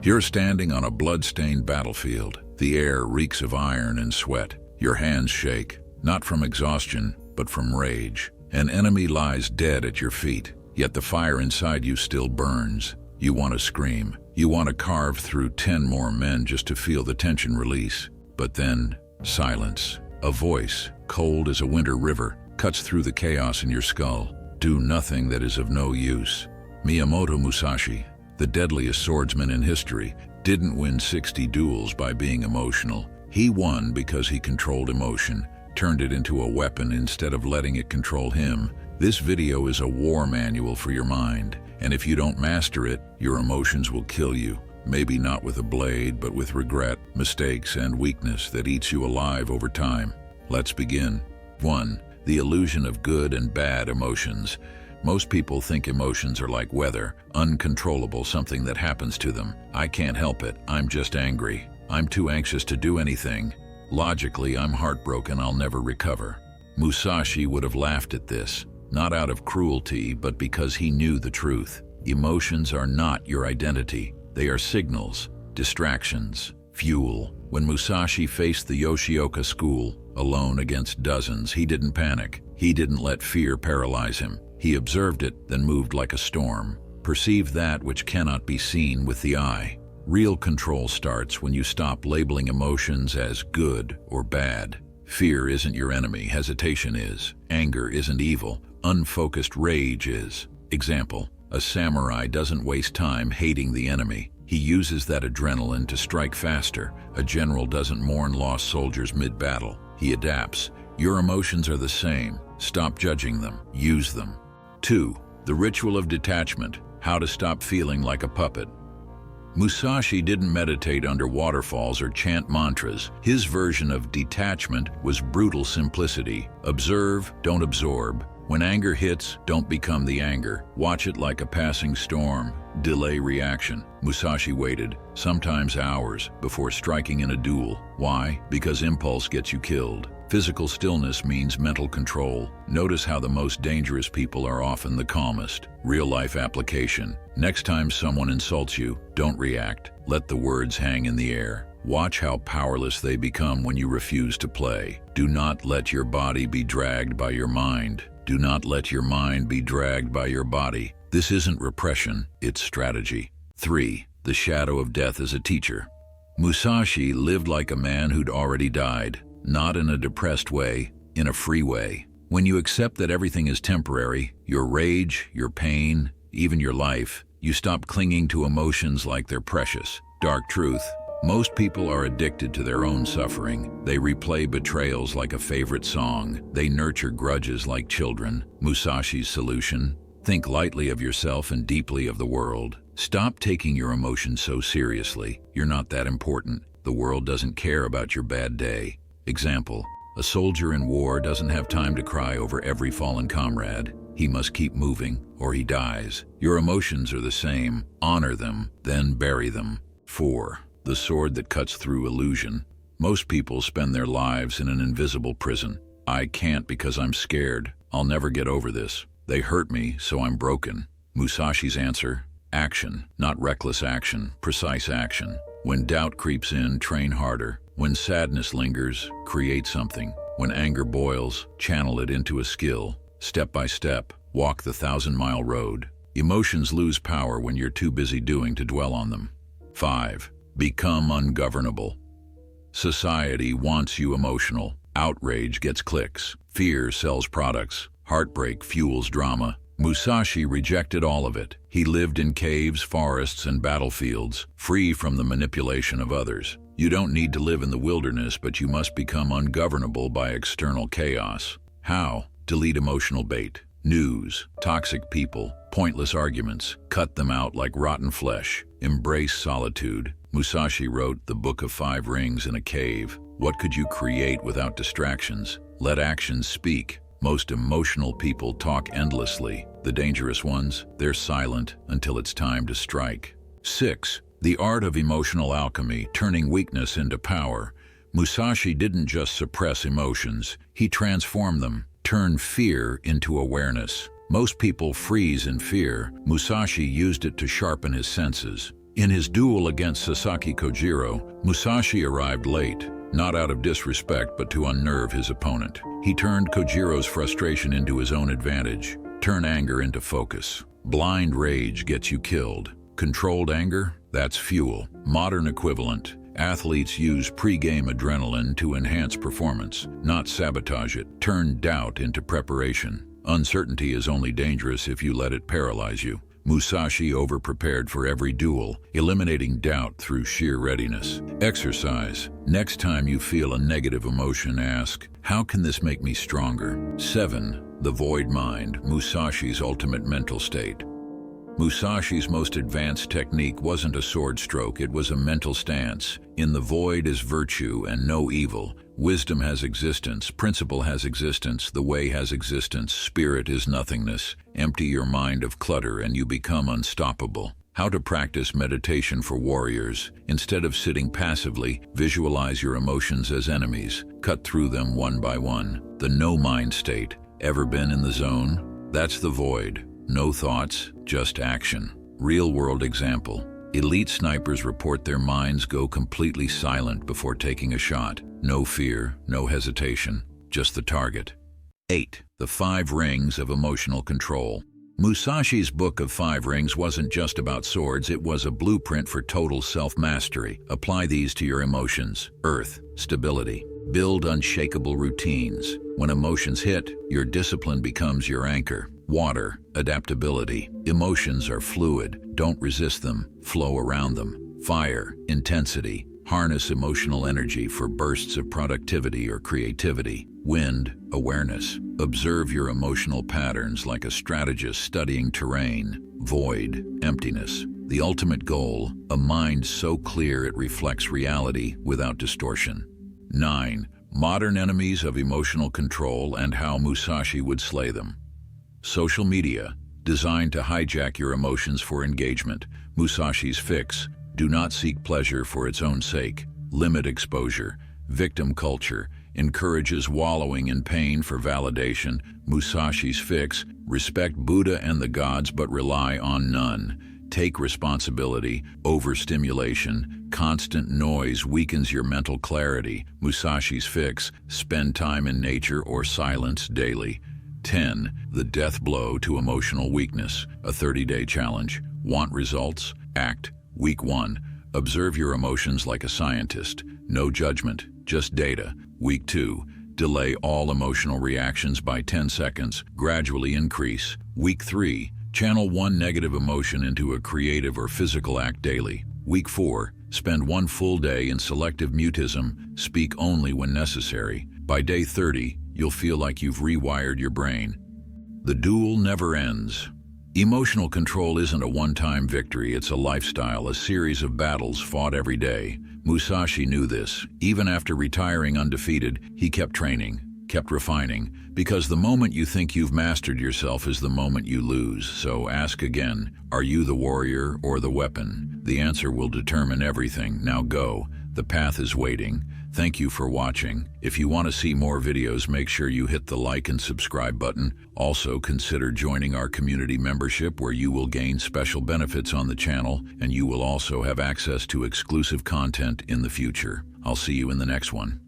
You're standing on a blood-stained battlefield. The air reeks of iron and sweat. Your hands shake, not from exhaustion, but from rage. An enemy lies dead at your feet, yet the fire inside you still burns. You want to scream. You want to carve through 10 more men just to feel the tension release. But then, silence. A voice, cold as a winter river, cuts through the chaos in your skull. Do nothing that is of no use. Miyamoto Musashi, the deadliest swordsman in history, didn't win 60 duels by being emotional. He won because he controlled emotion, turned it into a weapon instead of letting it control him. This video is a war manual for your mind, and if you don't master it, your emotions will kill you. Maybe not with a blade, but with regret, mistakes, and weakness that eats you alive over time. Let's begin. 1. The illusion of good and bad emotions. Most people think emotions are like weather, uncontrollable, something that happens to them. I can't help it, I'm just angry. I'm too anxious to do anything. Logically, I'm heartbroken, I'll never recover. Musashi would have laughed at this, not out of cruelty, but because he knew the truth. Emotions are not your identity. They are signals, distractions, fuel. When Musashi faced the Yoshioka school, alone against dozens, he didn't panic. He didn't let fear paralyze him. He observed it, then moved like a storm. Perceive that which cannot be seen with the eye. Real control starts when you stop labeling emotions as good or bad. Fear isn't your enemy, hesitation is. Anger isn't evil, unfocused rage is. Example, a samurai doesn't waste time hating the enemy. He uses that adrenaline to strike faster. A general doesn't mourn lost soldiers mid-battle. He adapts. Your emotions are the same. Stop judging them. Use them. 2. The ritual of detachment. How to stop feeling like a puppet. Musashi didn't meditate under waterfalls or chant mantras. His version of detachment was brutal simplicity. Observe, don't absorb. When anger hits, don't become the anger. Watch it like a passing storm. Delay reaction. Musashi waited, sometimes hours, before striking in a duel. Why? Because impulse gets you killed. Physical stillness means mental control. Notice how the most dangerous people are often the calmest. Real-life application. Next time someone insults you, don't react. Let the words hang in the air. Watch how powerless they become when you refuse to play. Do not let your body be dragged by your mind. Do not let your mind be dragged by your body. This isn't repression, it's strategy. 3. The shadow of death as a teacher. Musashi lived like a man who'd already died. Not in a depressed way, in a free way. When you accept that everything is temporary, your rage, your pain, even your life, you stop clinging to emotions like they're precious. Dark truth. Most people are addicted to their own suffering. They replay betrayals like a favorite song. They nurture grudges like children. Musashi's solution? Think lightly of yourself and deeply of the world. Stop taking your emotions so seriously. You're not that important. The world doesn't care about your bad day. Example, a soldier in war doesn't have time to cry over every fallen comrade. He must keep moving, or he dies. Your emotions are the same. Honor them, then bury them. 4. The sword that cuts through illusion. Most people spend their lives in an invisible prison. I can't because I'm scared. I'll never get over this. They hurt me, so I'm broken. Musashi's answer? Action, not reckless action, precise action. When doubt creeps in, train harder. When sadness lingers, create something. When anger boils, channel it into a skill. Step by step, walk the 1,000-mile road. Emotions lose power when you're too busy doing to dwell on them. 5. Become ungovernable. Society wants you emotional. Outrage gets clicks. Fear sells products. Heartbreak fuels drama. Musashi rejected all of it. He lived in caves, forests, and battlefields, free from the manipulation of others. You don't need to live in the wilderness, but you must become ungovernable by external chaos. How? Delete emotional bait. News, toxic people, pointless arguments. Cut them out like rotten flesh. Embrace solitude. Musashi wrote The Book of 5 Rings in a cave. What could you create without distractions? Let actions speak. Most emotional people talk endlessly. The dangerous ones, they're silent until it's time to strike. 6. The art of emotional alchemy, turning weakness into power. Musashi didn't just suppress emotions, he transformed them, turned fear into awareness. Most people freeze in fear. Musashi used it to sharpen his senses. In his duel against Sasaki Kojiro, Musashi arrived late, not out of disrespect but to unnerve his opponent. He turned Kojiro's frustration into his own advantage. Turn anger into focus. Blind rage gets you killed. Controlled anger? That's fuel. Modern equivalent. Athletes use pre-game adrenaline to enhance performance, not sabotage it. Turn doubt into preparation. Uncertainty is only dangerous if you let it paralyze you. Musashi over-prepared for every duel, eliminating doubt through sheer readiness. Exercise. Next time you feel a negative emotion, ask, how can this make me stronger? 7. The void mind, Musashi's ultimate mental state. Musashi's most advanced technique wasn't a sword stroke, it was a mental stance. In the void is virtue and no evil. Wisdom has existence, principle has existence, the way has existence, spirit is nothingness. Empty your mind of clutter and you become unstoppable. How to practice meditation for warriors. Instead of sitting passively, visualize your emotions as enemies. Cut through them one by one. The no mind state. Ever been in the zone? That's the void. No thoughts, just action. Real-world example. Elite snipers report their minds go completely silent before taking a shot. No fear, no hesitation, just the target. 8. The 5 Rings of Emotional Control. Musashi's Book of 5 Rings wasn't just about swords, it was a blueprint for total self-mastery. Apply these to your emotions. Earth, stability. Build unshakable routines. When emotions hit, your discipline becomes your anchor. Water, adaptability. Emotions are fluid. Don't resist them. Flow around them. Fire, intensity. Harness emotional energy for bursts of productivity or creativity. Wind, awareness. Observe your emotional patterns like a strategist studying terrain. Void, emptiness. The ultimate goal, a mind so clear it reflects reality without distortion. 9. Modern enemies of emotional control and how Musashi would slay them. Social media, designed to hijack your emotions for engagement. Musashi's fix, do not seek pleasure for its own sake. Limit exposure. Victim culture, encourages wallowing in pain for validation. Musashi's fix, respect Buddha and the gods but rely on none. Take responsibility. Overstimulation, constant noise weakens your mental clarity. Musashi's fix, spend time in nature or silence daily. 10. The death blow to emotional weakness, a 30-day challenge. Want results? Act. Week 1. Observe your emotions like a scientist. No judgment, just data. Week 2. Delay all emotional reactions by 10 seconds. Gradually increase. Week 3. Channel one negative emotion into a creative or physical act daily. Week 4. Spend 1 full day in selective mutism. Speak only when necessary. By day 30, you'll feel like you've rewired your brain. The duel never ends. Emotional control isn't a one-time victory, it's a lifestyle, a series of battles fought every day. Musashi knew this. Even after retiring undefeated, he kept training, kept refining, because the moment you think you've mastered yourself is the moment you lose. So ask again, are you the warrior or the weapon? The answer will determine everything. Now go. The path is waiting. Thank you for watching. If you want to see more videos, make sure you hit the like and subscribe button. Also, consider joining our community membership where you will gain special benefits on the channel and you will also have access to exclusive content in the future. I'll see you in the next one.